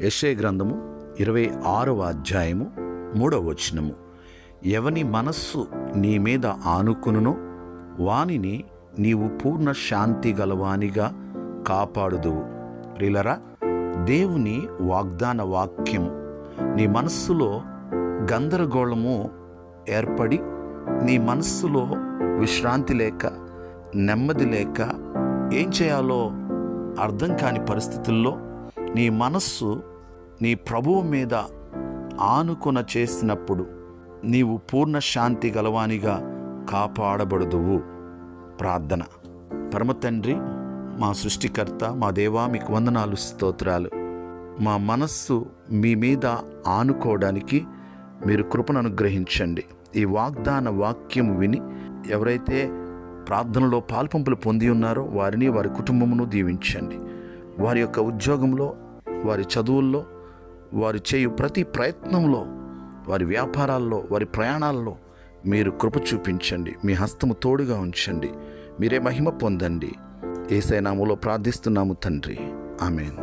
యెషయా గ్రంథము 26వ అధ్యాయము 3వ వచనము. ఎవని మనస్సు నీ మీద ఆనుకునునో వానిని నీవు పూర్ణ శాంతి గలవానిగా కాపాడుదువు. ప్రియులరా, దేవుని వాగ్దాన వాక్యము నీ మనస్సులో గందరగోళము ఏర్పడి నీ మనస్సులో విశ్రాంతి లేక నెమ్మది లేక ఏం చేయాలో అర్థం కాని పరిస్థితుల్లో నీ మనస్సు నీ ప్రభువు మీద ఆనుకొన చేసినప్పుడు నీవు పూర్ణ శాంతి గలవానిగా కాపాడబడుదువు. ప్రార్థన. పరమ తండ్రి, మా సృష్టికర్త, మా దేవా, మీకు వందనాలు, స్తోత్రాలు. మా మనస్సు మీ మీద ఆనుకోవడానికి మీరు కృపను అనుగ్రహించండి. ఈ వాగ్దాన వాక్యము విని ఎవరైతే ప్రార్థనలో పాల్పంపులు పొంది ఉన్నారో వారిని, వారి కుటుంబమును దీవించండి. వారి యొక్క ఉద్యోగంలో, వారి చదువుల్లో, వారు చేయు ప్రతి ప్రయత్నంలో, వారి వ్యాపారాల్లో, వారి ప్రయాణాల్లో మీరు కృప చూపించండి. మీ హస్తము తోడుగా ఉంచండి. మీరే మహిమ పొందండి. యేసయ్య నామములో ప్రార్థిస్తున్నాము తండ్రి. ఆమేన్.